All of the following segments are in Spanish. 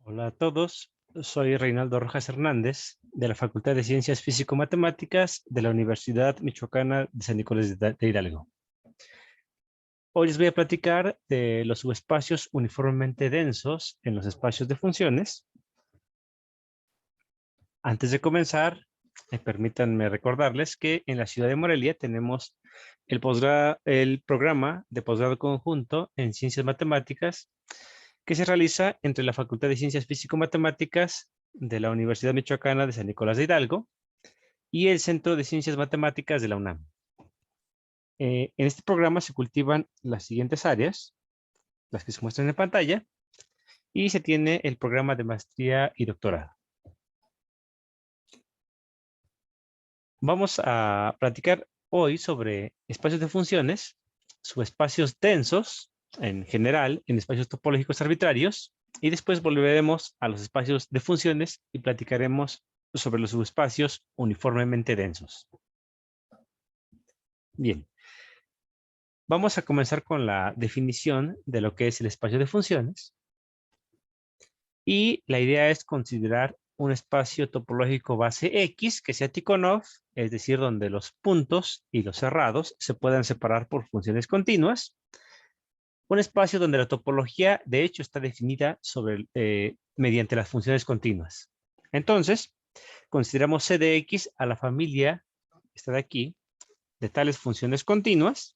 Hola a todos, soy Reinaldo Rojas Hernández de la Facultad de Ciencias Físico-Matemáticas de la Universidad Michoacana de San Nicolás de Hidalgo. Hoy les voy a platicar de los subespacios uniformemente densos en los espacios de funciones. Antes de comenzar, permítanme recordarles que en la ciudad de Morelia tenemos el programa de posgrado conjunto en Ciencias Matemáticas que se realiza entre la Facultad de Ciencias Físico-Matemáticas de la Universidad Michoacana de San Nicolás de Hidalgo y el Centro de Ciencias Matemáticas de la UNAM. En este programa se cultivan las siguientes áreas, las que se muestran en pantalla, y se tiene el programa de maestría y doctorado. Vamos a platicar hoy sobre espacios de funciones, subespacios densos en general, en espacios topológicos arbitrarios, y después volveremos a los espacios de funciones y platicaremos sobre los subespacios uniformemente densos. Bien, vamos a comenzar con la definición de lo que es el espacio de funciones. Y la idea es considerar un espacio topológico base X que sea Tikhonov, es decir, donde los puntos y los cerrados se puedan separar por funciones continuas. Un espacio donde la topología, de hecho, está definida mediante las funciones continuas. Entonces, consideramos C de X a la familia, esta de aquí, de tales funciones continuas.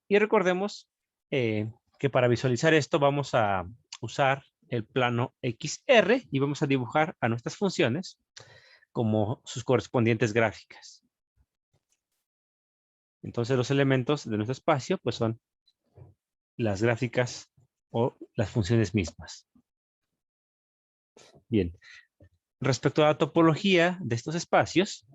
Y recordemos que para visualizar esto vamos a usar el plano XR y vamos a dibujar a nuestras funciones como sus correspondientes gráficas. Entonces los elementos de nuestro espacio pues son las gráficas o las funciones mismas. Bien, respecto a la topología de estos espacios,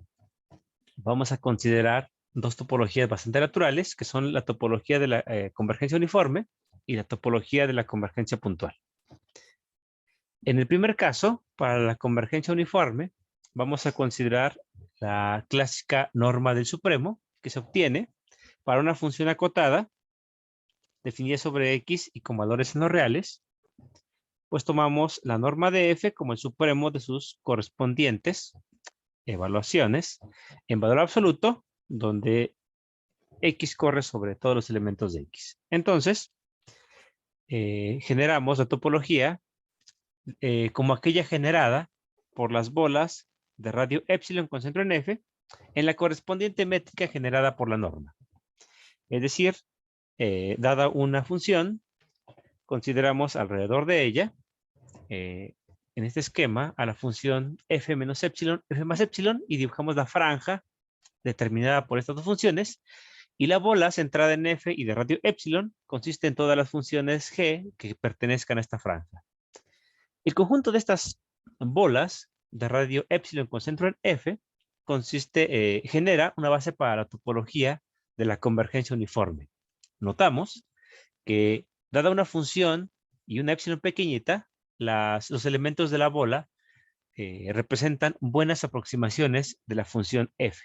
vamos a considerar dos topologías bastante naturales, que son la topología de la convergencia uniforme y la topología de la convergencia puntual. En el primer caso, para la convergencia uniforme, vamos a considerar la clásica norma del supremo, que se obtiene para una función acotada, definida sobre X y con valores no reales, pues tomamos la norma de F como el supremo de sus correspondientes evaluaciones en valor absoluto, donde X corre sobre todos los elementos de X. Entonces, generamos la topología como aquella generada por las bolas de radio epsilon con centro en F en la correspondiente métrica generada por la norma. Es decir, dada una función, consideramos alrededor de ella, en este esquema, a la función f menos epsilon, f más epsilon, y dibujamos la franja determinada por estas dos funciones, y la bola centrada en f y de radio epsilon consiste en todas las funciones g que pertenezcan a esta franja. El conjunto de estas bolas de radio epsilon con centro en F genera una base para la topología de la convergencia uniforme. Notamos que, dada una función y una epsilon pequeñita, los elementos de la bola representan buenas aproximaciones de la función F.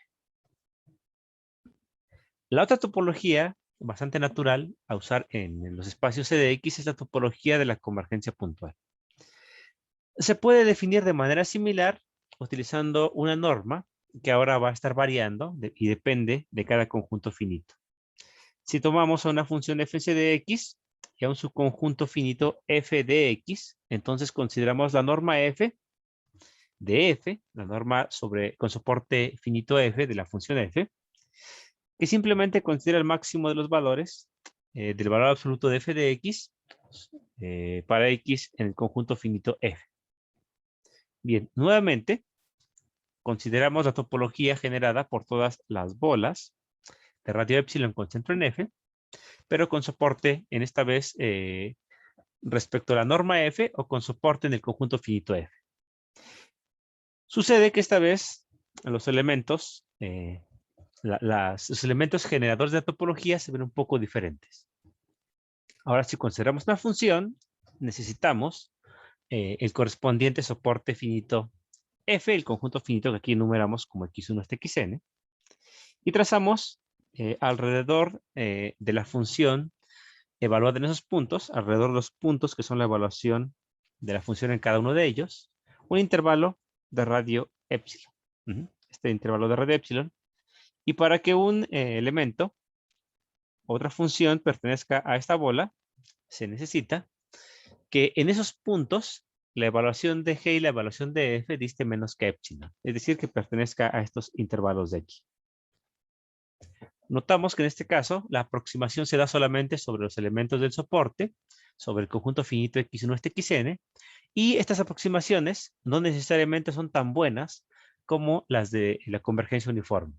La otra topología, bastante natural a usar en los espacios CDX, es la topología de la convergencia puntual. Se puede definir de manera similar utilizando una norma que ahora va a estar variando y depende de cada conjunto finito. Si tomamos a una función fc de x y a un subconjunto finito f de x, entonces consideramos la norma f de f, la norma con soporte finito f de la función f, que simplemente considera el máximo de los valores del valor absoluto de f de x para x en el conjunto finito f. Bien, nuevamente, consideramos la topología generada por todas las bolas de radio epsilon con centro en F, pero con soporte, en esta vez, respecto a la norma F o con soporte en el conjunto finito F. Sucede que esta vez los elementos, los elementos generadores de la topología se ven un poco diferentes. Ahora, si consideramos una función, necesitamos el correspondiente soporte finito F, el conjunto finito que aquí enumeramos como X1 hasta Xn, y trazamos alrededor de la función evaluada en esos puntos, alrededor de los puntos que son la evaluación de la función en cada uno de ellos, un intervalo de radio epsilon. Este intervalo de radio epsilon. Y para que un elemento, otra función, pertenezca a esta bola, se necesita que en esos puntos la evaluación de G y la evaluación de F diste menos que epsilon. Es decir, que pertenezca a estos intervalos de aquí. Notamos que en este caso la aproximación se da solamente sobre los elementos del soporte, sobre el conjunto finito X1 hasta Xn, y estas aproximaciones no necesariamente son tan buenas como las de la convergencia uniforme.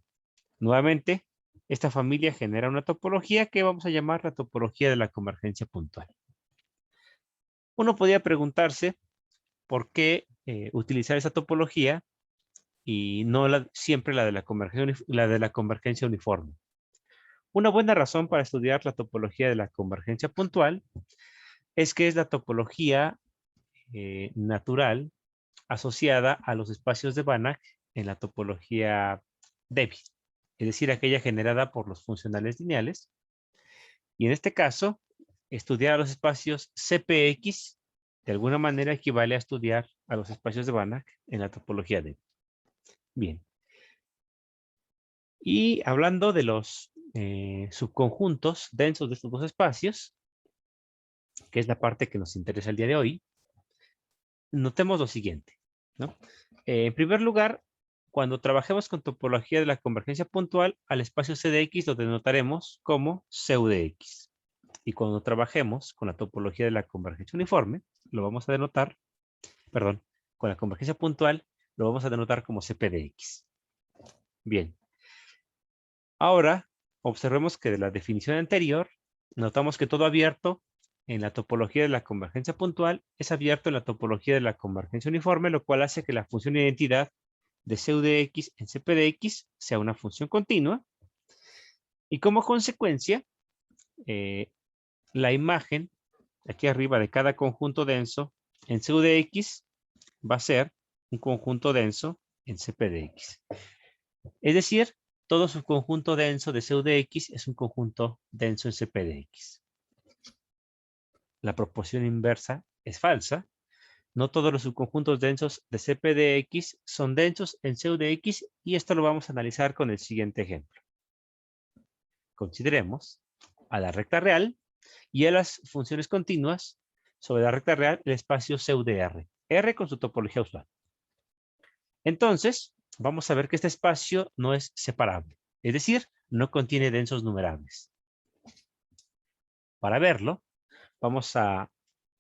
Nuevamente, esta familia genera una topología que vamos a llamar la topología de la convergencia puntual. Uno podría preguntarse por qué utilizar esa topología y no siempre la de la convergencia uniforme. Una buena razón para estudiar la topología de la convergencia puntual es que es la topología natural asociada a los espacios de Banach en la topología Debye, es decir, aquella generada por los funcionales lineales. Y en este caso, estudiar los espacios CPX de alguna manera equivale a estudiar a los espacios de Banach en la topología Debye. Bien. Y hablando de los subconjuntos densos de estos dos espacios, que es la parte que nos interesa el día de hoy, notemos lo siguiente, ¿no? En primer lugar, cuando trabajemos con topología de la convergencia puntual, al espacio C de X lo denotaremos como CU de X. Y cuando trabajemos con la topología de la convergencia uniforme, lo vamos a denotar, perdón, con la convergencia puntual, lo vamos a denotar como CP de X. Bien. Ahora, observemos que de la definición anterior, notamos que todo abierto en la topología de la convergencia puntual es abierto en la topología de la convergencia uniforme, lo cual hace que la función de identidad de CU de X en CP de X sea una función continua. Y como consecuencia, la imagen aquí arriba de cada conjunto denso en CU de X va a ser un conjunto denso en CP de X. Es decir, todo subconjunto denso de CU de X es un conjunto denso en CP de X. La proporción inversa es falsa. No todos los subconjuntos densos de CP de X son densos en CU de X, y esto lo vamos a analizar con el siguiente ejemplo. Consideremos a la recta real y a las funciones continuas sobre la recta real el espacio CU de R. R con su topología usual. Entonces, vamos a ver que este espacio no es separable. Es decir, no contiene densos numerables. Para verlo, vamos a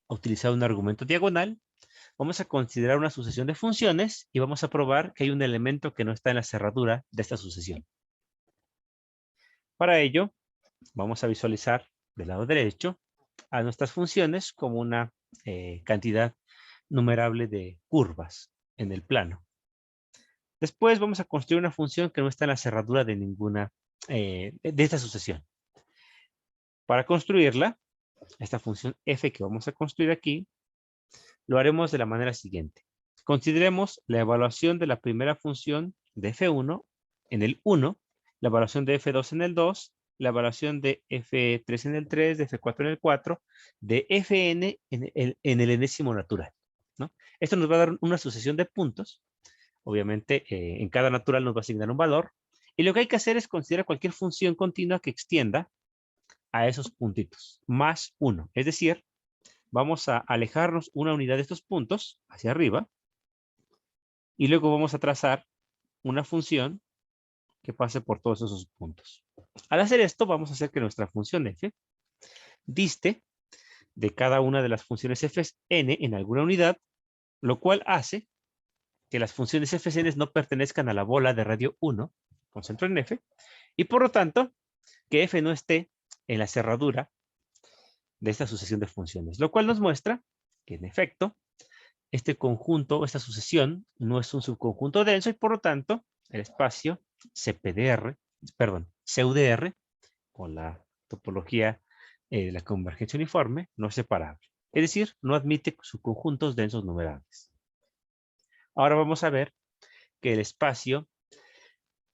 utilizar un argumento diagonal. Vamos a considerar una sucesión de funciones y vamos a probar que hay un elemento que no está en la cerradura de esta sucesión. Para ello, vamos a visualizar del lado derecho a nuestras funciones como una cantidad numerable de curvas en el plano. Después vamos a construir una función que no está en la cerradura de ninguna de esta sucesión. Para construirla, esta función f que vamos a construir aquí, lo haremos de la manera siguiente. Consideremos la evaluación de la primera función de f1 en el 1, la evaluación de f2 en el 2, la evaluación de f3 en el 3, de f4 en el 4, de fn en el enésimo natural, ¿no? Esto nos va a dar una sucesión de puntos. Obviamente, en cada natural nos va a asignar un valor. Y lo que hay que hacer es considerar cualquier función continua que extienda a esos puntitos, más 1. Es decir, vamos a alejarnos una unidad de estos puntos hacia arriba. Y luego vamos a trazar una función que pase por todos esos puntos. Al hacer esto, vamos a hacer que nuestra función f diste de cada una de las funciones fn en alguna unidad, lo cual hace que las funciones fn no pertenezcan a la bola de radio 1 con centro en f, y por lo tanto, que f no esté en la cerradura de esta sucesión de funciones, lo cual nos muestra que en efecto, este conjunto, esta sucesión, no es un subconjunto denso y por lo tanto, el espacio CPDR, perdón, CUDR, con la topología de la convergencia uniforme, no es separable. Es decir, no admite subconjuntos densos numerables. Ahora vamos a ver que el espacio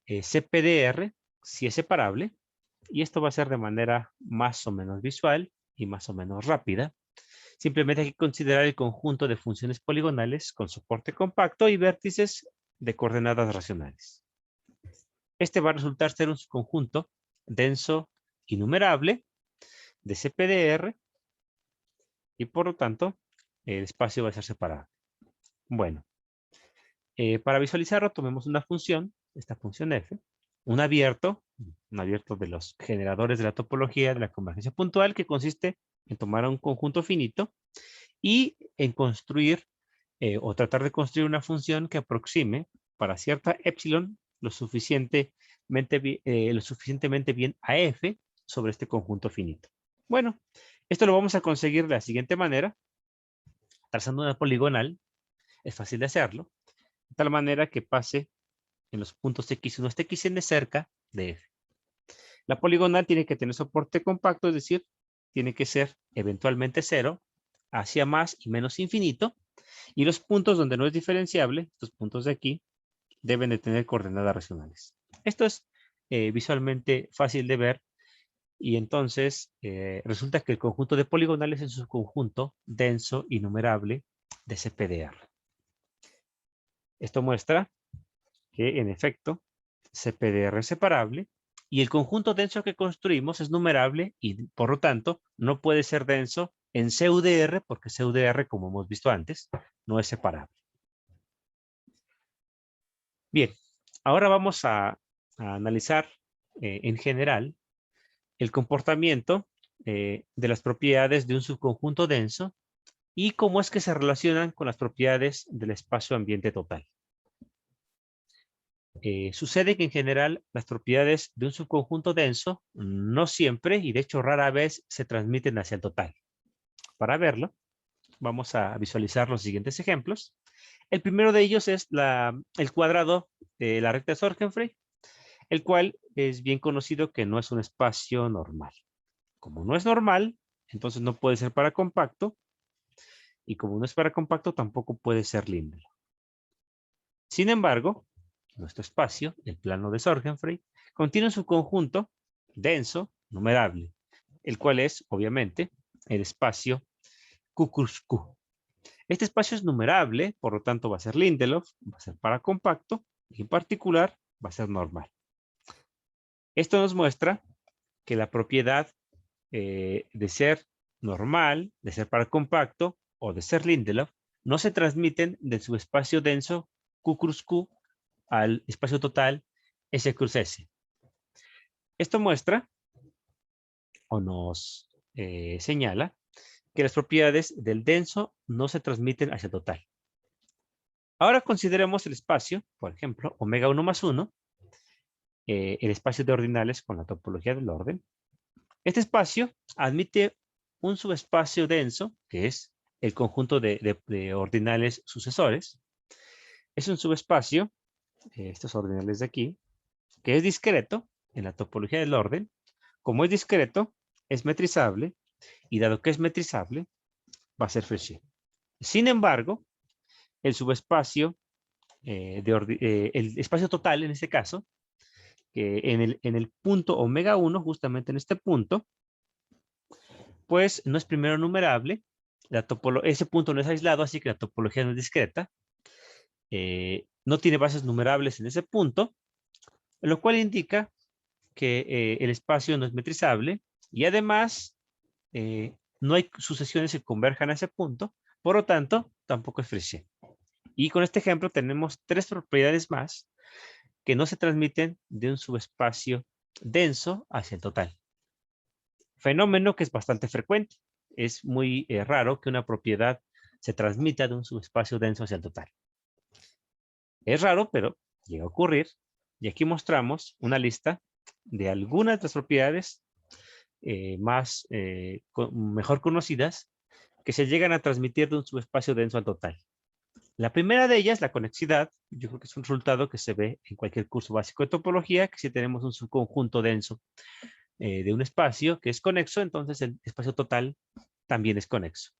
CPDR sí es separable, y esto va a ser de manera más o menos visual y más o menos rápida. Simplemente hay que considerar el conjunto de funciones poligonales con soporte compacto y vértices de coordenadas racionales. Este va a resultar ser un subconjunto denso innumerable de CPDR y por lo tanto el espacio va a ser separado. Bueno, para visualizarlo tomemos una función, esta función f, un abierto de los generadores de la topología de la convergencia puntual que consiste en tomar un conjunto finito y en construir o tratar de construir una función que aproxime para cierta epsilon lo suficientemente bien a f sobre este conjunto finito. Bueno, esto lo vamos a conseguir de la siguiente manera, trazando una poligonal, es fácil de hacerlo, de tal manera que pase en los puntos x1 hasta xn cerca de f. La poligonal tiene que tener soporte compacto, es decir, tiene que ser eventualmente cero, hacia más y menos infinito, y los puntos donde no es diferenciable, estos puntos de aquí, deben de tener coordenadas racionales. Esto es visualmente fácil de ver, y entonces resulta que el conjunto de poligonales es un conjunto denso innumerable de CPDR. Esto muestra que, en efecto, CPDR es separable, y el conjunto denso que construimos es numerable y, por lo tanto, no puede ser denso en CUDR, porque CUDR, como hemos visto antes, no es separable. Bien, ahora vamos a analizar en general el comportamiento de las propiedades de un subconjunto denso y cómo es que se relacionan con las propiedades del espacio ambiente total. Sucede que en general las propiedades de un subconjunto denso no siempre y de hecho rara vez se transmiten hacia el total. Para verlo, vamos a visualizar los siguientes ejemplos. El primero de ellos es el cuadrado de la recta de Sorgenfrey, el cual es bien conocido que no es un espacio normal. Como no es normal, entonces no puede ser para compacto, y como no es para compacto, tampoco puede ser Lindelof. Sin embargo, nuestro espacio, el plano de Sorgenfrey, contiene un subconjunto denso, numerable, el cual es, obviamente, el espacio QQ. Este espacio es numerable, por lo tanto va a ser Lindelof, va a ser para compacto, y en particular va a ser normal. Esto nos muestra que la propiedad de ser normal, de ser para compacto o de ser Lindelof, no se transmiten del subespacio denso QQ al espacio total S cruz S. Esto muestra o nos señala que las propiedades del denso no se transmiten hacia el total. Ahora consideremos el espacio, por ejemplo, omega 1 más 1, el espacio de ordinales con la topología del orden. Este espacio admite un subespacio denso, que es el conjunto de ordinales sucesores. Es un subespacio, estos ordinales de aquí, que es discreto en la topología del orden. Como es discreto, es metrizable, y dado que es metrizable, va a ser Fréchet. Sin embargo, el subespacio, el espacio total en este caso, en el punto omega 1, justamente en este punto, pues no es primero numerable, ese punto no es aislado, así que la topología no es discreta, no tiene bases numerables en ese punto, lo cual indica que el espacio no es metrizable, y además no hay sucesiones que converjan a ese punto, por lo tanto, tampoco es Fréchet. Y con este ejemplo tenemos tres propiedades más que no se transmiten de un subespacio denso hacia el total. Fenómeno que es bastante frecuente. Es muy raro que una propiedad se transmita de un subespacio denso hacia el total. Es raro, pero llega a ocurrir. Y aquí mostramos una lista de algunas de las propiedades mejor conocidas que se llegan a transmitir de un subespacio denso al total. La primera de ellas, la conexidad, yo creo que es un resultado que se ve en cualquier curso básico de topología, que si tenemos un subconjunto denso de un espacio que es conexo, entonces el espacio total también es conexo.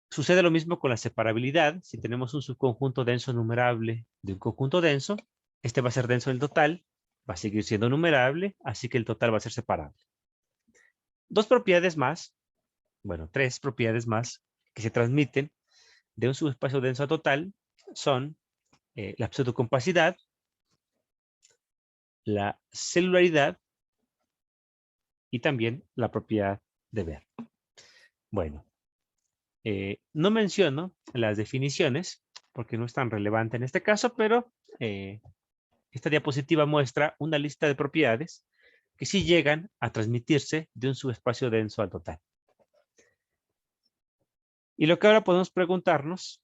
Sucede lo mismo con la separabilidad. Si tenemos un subconjunto denso numerable de un conjunto denso, este va a ser denso en el total, va a seguir siendo numerable, así que el total va a ser separable. Dos propiedades más Bueno, tres propiedades más que se transmiten de un subespacio denso a total son la pseudocompacidad, la celularidad y también la propiedad de ver. Bueno, no menciono las definiciones porque no es tan relevante en este caso, pero esta diapositiva muestra una lista de propiedades que sí llegan a transmitirse de un subespacio denso al total. Y lo que ahora podemos preguntarnos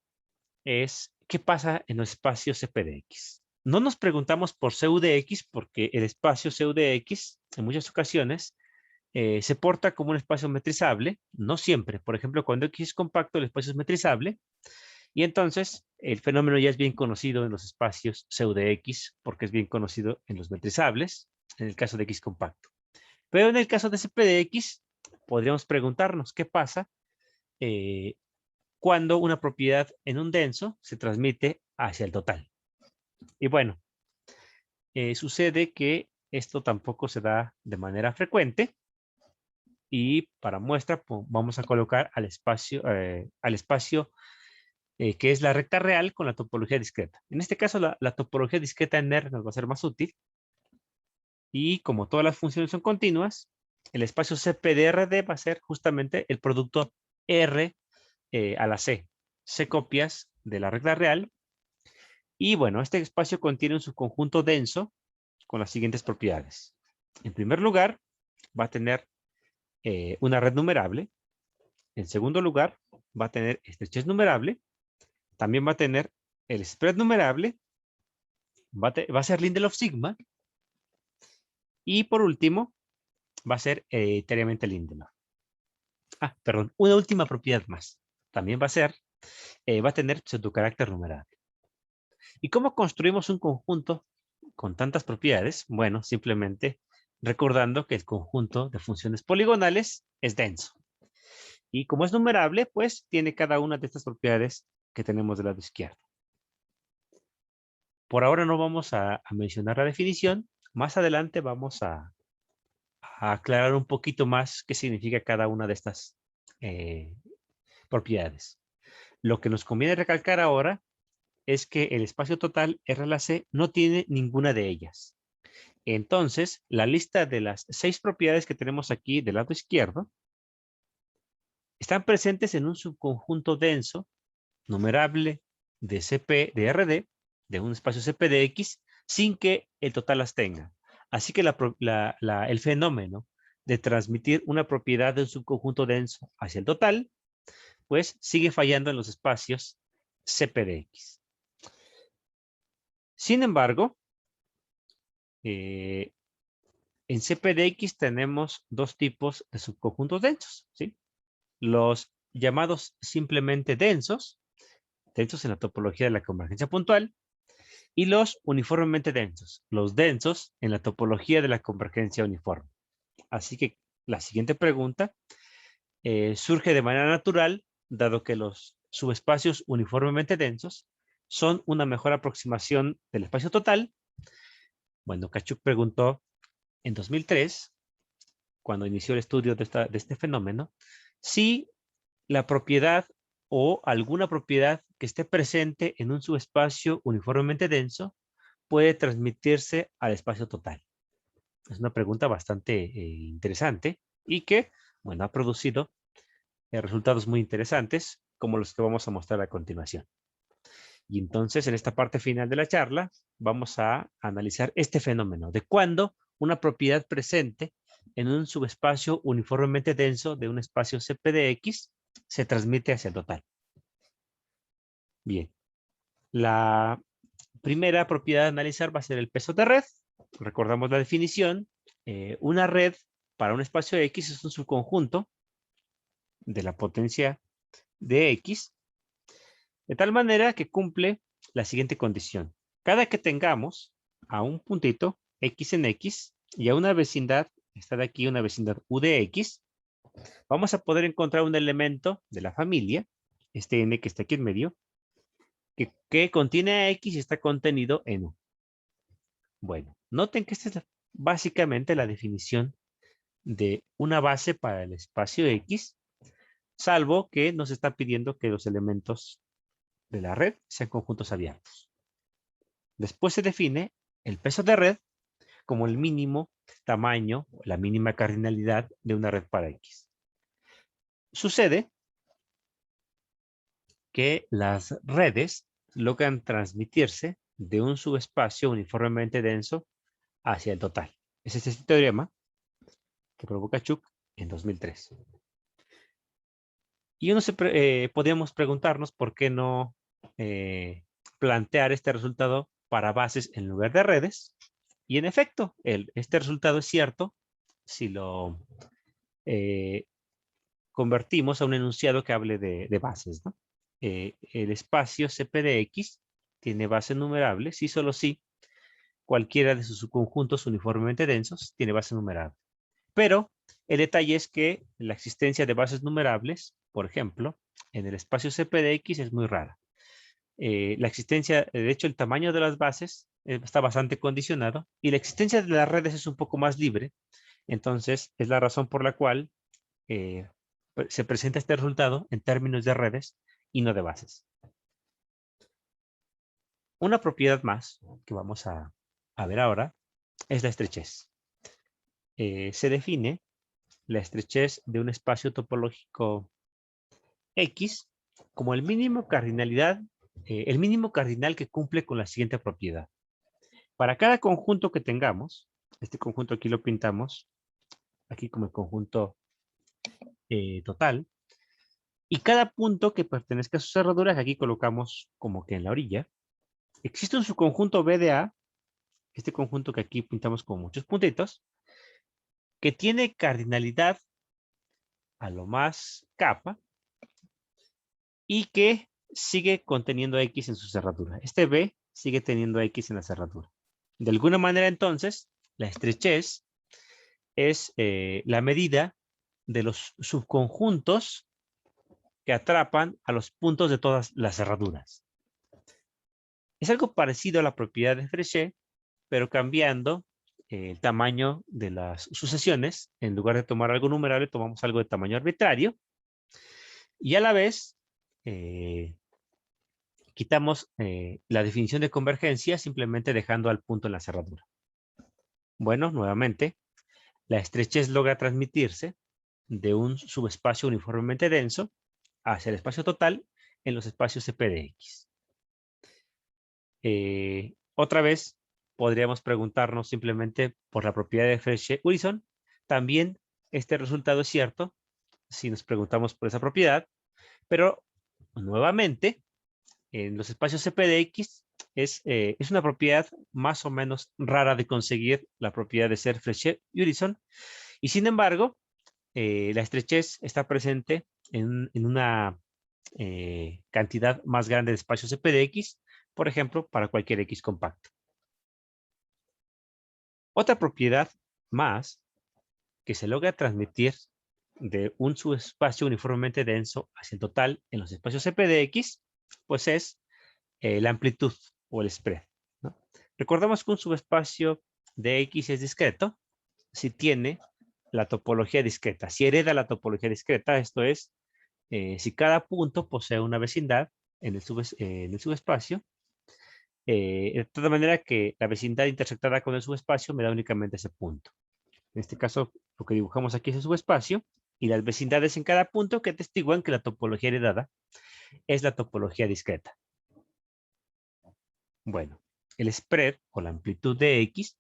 es, ¿qué pasa en los espacios CP(x)? No nos preguntamos por CUDX porque el espacio CUDX en muchas ocasiones se porta como un espacio metrizable, no siempre. Por ejemplo, cuando X es compacto, el espacio es metrizable, y entonces el fenómeno ya es bien conocido en los espacios CUDX porque es bien conocido en los metrizables, en el caso de X compacto. Pero en el caso de CP(x), podríamos preguntarnos qué pasa cuando una propiedad en un denso se transmite hacia el total. Y bueno, sucede que esto tampoco se da de manera frecuente, y para muestra vamos a colocar al espacio que es la recta real con la topología discreta. En este caso, la topología discreta en R nos va a ser más útil, y como todas las funciones son continuas, el espacio CP de RD va a ser justamente el producto R a la C copias de la recta real. Y bueno, este espacio contiene un subconjunto denso con las siguientes propiedades. En primer lugar, va a tener una red numerable. En segundo lugar, va a tener estrechez numerable. También va a tener el spread numerable. Va a ser Lindelof sigma. Y por último, va a ser hereditariamente Lindelof. Perdón, una última propiedad más. También va a tener pseudocarácter numerable. ¿Y cómo construimos un conjunto con tantas propiedades? Bueno, simplemente recordando que el conjunto de funciones poligonales es denso. Y como es numerable, pues tiene cada una de estas propiedades que tenemos del lado izquierdo. Por ahora no vamos a mencionar la definición. Más adelante vamos a aclarar un poquito más qué significa cada una de estas propiedades. Lo que nos conviene recalcar ahora es que el espacio total R(C) no tiene ninguna de ellas. Entonces, la lista de las 6 propiedades que tenemos aquí del lado izquierdo están presentes en un subconjunto denso, numerable, de CP de RD, de un espacio CP de X, sin que el total las tenga. Así que el fenómeno de transmitir una propiedad de un subconjunto denso hacia el total, pues sigue fallando en los espacios CP de X. Sin embargo, en CP de X tenemos dos tipos de subconjuntos densos, ¿sí? Los llamados simplemente densos en la topología de la convergencia puntual, y los uniformemente densos, los densos en la topología de la convergencia uniforme. Así que la siguiente pregunta surge de manera natural, dado que los subespacios uniformemente densos son una mejor aproximación del espacio total. Bueno, Kachuk preguntó en 2003, cuando inició el estudio de este fenómeno, si la propiedad o alguna propiedad que esté presente en un subespacio uniformemente denso puede transmitirse al espacio total. Es una pregunta bastante interesante y que, bueno, ha producido resultados muy interesantes como los que vamos a mostrar a continuación. Y entonces, en esta parte final de la charla, vamos a analizar este fenómeno de cuándo una propiedad presente en un subespacio uniformemente denso de un espacio CP de X se transmite hacia el total. Bien, la primera propiedad a analizar va a ser el peso de red. Recordamos la definición. Una red para un espacio X es un subconjunto de la potencia de X, de tal manera que cumple la siguiente condición. Cada que tengamos a un puntito X en X y a una vecindad, está de aquí una vecindad U de X, vamos a poder encontrar un elemento de la familia, este N que está aquí en medio, que contiene a X y está contenido en U. Bueno, noten que esta es básicamente la definición de una base para el espacio X salvo que nos está pidiendo que los elementos de la red sean conjuntos abiertos. Después se define el peso de red como el mínimo tamaño, la mínima cardinalidad de una red para X. Sucede que las redes logran transmitirse de un subespacio uniformemente denso hacia el total. Es este teorema que provoca Chuck en 2003. Y podríamos preguntarnos por qué no plantear este resultado para bases en lugar de redes. Y en efecto, este resultado es cierto si lo convertimos a un enunciado que hable de bases, ¿no? El espacio CP de X tiene base numerable si solo si cualquiera de sus subconjuntos uniformemente densos tiene base numerable. Pero el detalle es que la existencia de bases numerables, por ejemplo, en el espacio CP de X es muy rara. La existencia, de hecho, el tamaño de las bases está bastante condicionado y la existencia de las redes es un poco más libre. Entonces, es la razón por la cual se presenta este resultado en términos de redes y no de bases. Una propiedad más que vamos a ver ahora es la estrechez. Se define la estrechez de un espacio topológico X como el mínimo cardinal que cumple con la siguiente propiedad. Para cada conjunto que tengamos, este conjunto aquí lo pintamos aquí como el conjunto total, y cada punto que pertenezca a sus cerraduras, aquí colocamos como que en la orilla, existe un subconjunto B de A, este conjunto que aquí pintamos con muchos puntitos, que tiene cardinalidad a lo más capa y que sigue conteniendo X en su cerradura. Este B sigue teniendo X en la cerradura. De alguna manera, entonces, la estrechez es la medida de los subconjuntos que atrapan a los puntos de todas las cerraduras. Es algo parecido a la propiedad de Fréchet, pero cambiando el tamaño de las sucesiones. En lugar de tomar algo numerable, tomamos algo de tamaño arbitrario. Y a la vez, quitamos la definición de convergencia simplemente dejando al punto en la cerradura. Bueno, nuevamente, la estrechez logra transmitirse de un subespacio uniformemente denso hacia el espacio total en los espacios CP de X. Otra vez, podríamos preguntarnos simplemente por la propiedad de Fréchet-Ulison. También este resultado es cierto si nos preguntamos por esa propiedad, pero nuevamente, en los espacios CP de X es una propiedad más o menos rara de conseguir, la propiedad de ser Fréchet-Ulison, y sin embargo, la estrechez está presente en una cantidad más grande de espacios CP de X, por ejemplo, para cualquier X compacto. Otra propiedad más que se logra transmitir de un subespacio uniformemente denso hacia el total en los espacios CP de X, pues es la amplitud o el spread, ¿no? Recordamos que un subespacio de X es discreto si tiene la topología discreta. Si hereda la topología discreta, esto es, si cada punto posee una vecindad en el subespacio, de tal manera que la vecindad intersectada con el subespacio me da únicamente ese punto. En este caso, lo que dibujamos aquí es el subespacio y las vecindades en cada punto que atestiguan que la topología heredada es la topología discreta. Bueno, el spread o la amplitud de X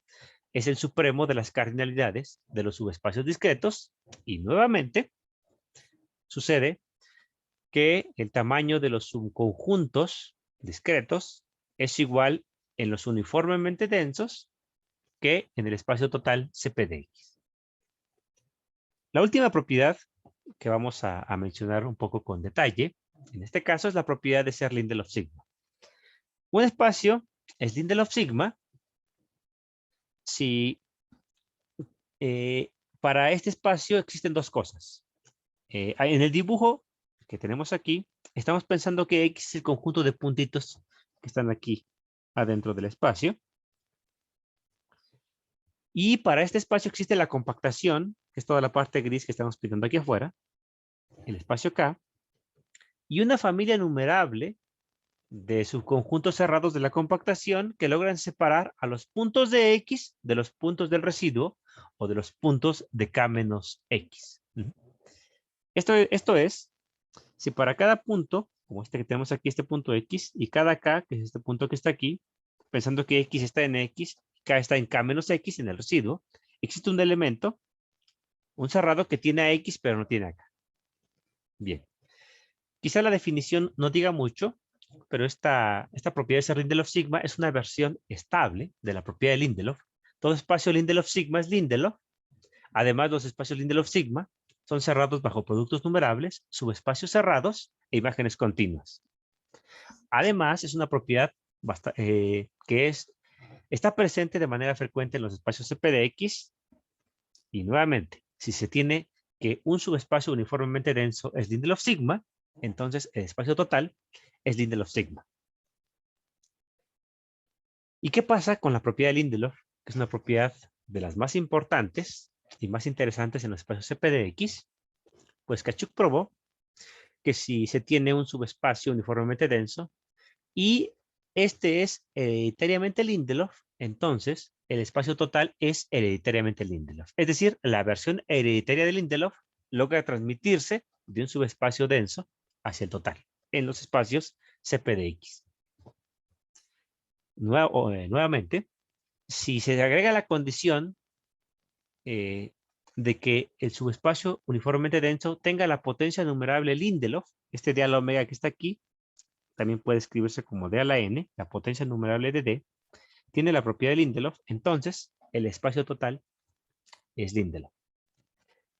es el supremo de las cardinalidades de los subespacios discretos y nuevamente sucede que el tamaño de los subconjuntos discretos es igual en los uniformemente densos que en el espacio total CP de X. La última propiedad que vamos a mencionar un poco con detalle, en este caso es la propiedad de ser Lindelof sigma. Un espacio es Lindelof sigma si para este espacio existen dos cosas. En el dibujo que tenemos aquí, estamos pensando que X es el conjunto de puntitos que están aquí adentro del espacio. Y para este espacio existe la compactación, que es toda la parte gris que estamos pintando aquí afuera. el espacio K, y una familia numerable de subconjuntos cerrados de la compactación que logran separar a los puntos de X de los puntos del residuo o de los puntos de K menos X. Esto es, si para cada punto, como este que tenemos aquí, este punto X, y cada K, que es este punto que está aquí, pensando que X está en X, K está en K menos X, en el residuo, existe un elemento, un cerrado que tiene a X pero no tiene a K. Bien. Quizá la definición no diga mucho, pero esta propiedad de ese Lindelof sigma es una versión estable de la propiedad de Lindelof. Todo espacio Lindelof sigma es Lindelof. Además, los espacios Lindelof sigma son cerrados bajo productos numerables, subespacios cerrados e imágenes continuas. Además, es una propiedad que está presente de manera frecuente en los espacios CP de X. Y nuevamente, si se tiene que un subespacio uniformemente denso es Lindelof sigma, entonces el espacio total es Lindelof sigma. ¿Y qué pasa con la propiedad de Lindelof? Que es una propiedad de las más importantes y más interesantes en los espacios CP de X. Pues Tkachuk probó que si se tiene un subespacio uniformemente denso y este es hereditariamente Lindelof, entonces el espacio total es hereditariamente Lindelof. Es decir, la versión hereditaria de Lindelof logra transmitirse de un subespacio denso hacia el total en los espacios CP de X. Nuevamente, si se agrega la condición de que el subespacio uniformemente denso tenga la potencia numerable Lindelof, este d a la omega que está aquí, también puede escribirse como d a la n, la potencia numerable de d, tiene la propiedad de Lindelof, entonces el espacio total es Lindelof.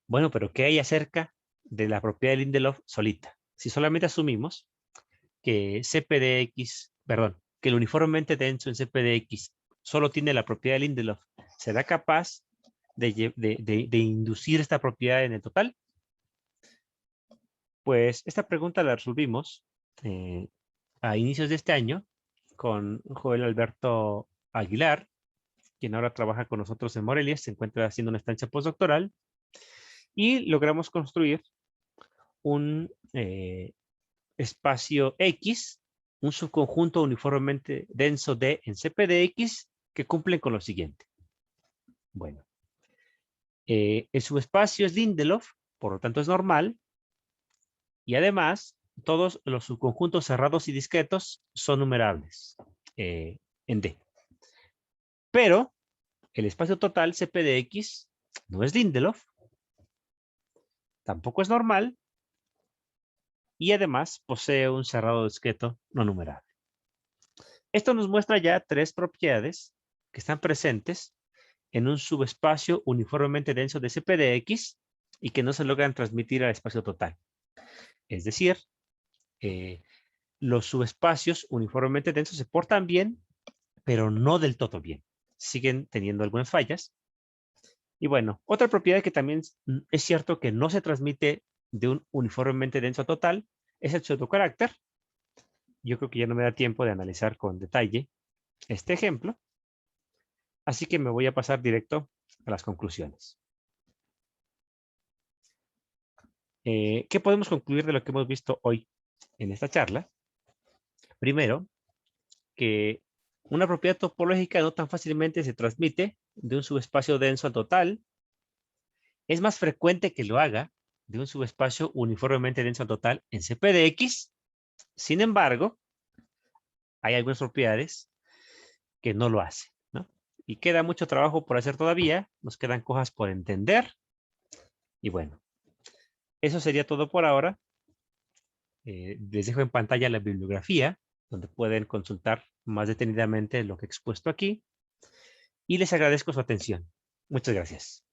Bueno, pero ¿qué hay acerca de la propiedad de Lindelof solita? Si solamente asumimos que que el uniformemente denso en CPDX solo tiene la propiedad de Lindelof, ¿será capaz de inducir esta propiedad en el total? Pues esta pregunta la resolvimos a inicios de este año con Joel Alberto Aguilar, quien ahora trabaja con nosotros en Morelia, se encuentra haciendo una estancia postdoctoral, y logramos construir un espacio X, un subconjunto uniformemente denso D en CP de X que cumplen con lo siguiente. Bueno, el subespacio es Lindelof, por lo tanto es normal, y además todos los subconjuntos cerrados y discretos son numerables en D. Pero el espacio total CP de X no es Lindelof, tampoco es normal, y además posee un cerrado discreto no numerable. Esto nos muestra ya tres propiedades que están presentes en un subespacio uniformemente denso de CP de X y que no se logran transmitir al espacio total. Es decir, los subespacios uniformemente densos se portan bien, pero no del todo bien. Siguen teniendo algunas fallas. Y bueno, otra propiedad que también es cierto que no se transmite de un uniformemente denso total es el pseudocarácter. Yo creo que ya no me da tiempo de analizar con detalle este ejemplo, así que me voy a pasar directo a las conclusiones. ¿Qué podemos concluir de lo que hemos visto hoy en esta charla? Primero, que una propiedad topológica no tan fácilmente se transmite de un subespacio denso al total. Es más frecuente que lo haga de un subespacio uniformemente denso al total en CP de X. Sin embargo, hay algunas propiedades que no lo hacen, ¿no? Y queda mucho trabajo por hacer todavía. Nos quedan cosas por entender. Y bueno, eso sería todo por ahora. Les dejo en pantalla la bibliografía, donde pueden consultar más detenidamente lo que he expuesto aquí. Y les agradezco su atención. Muchas gracias.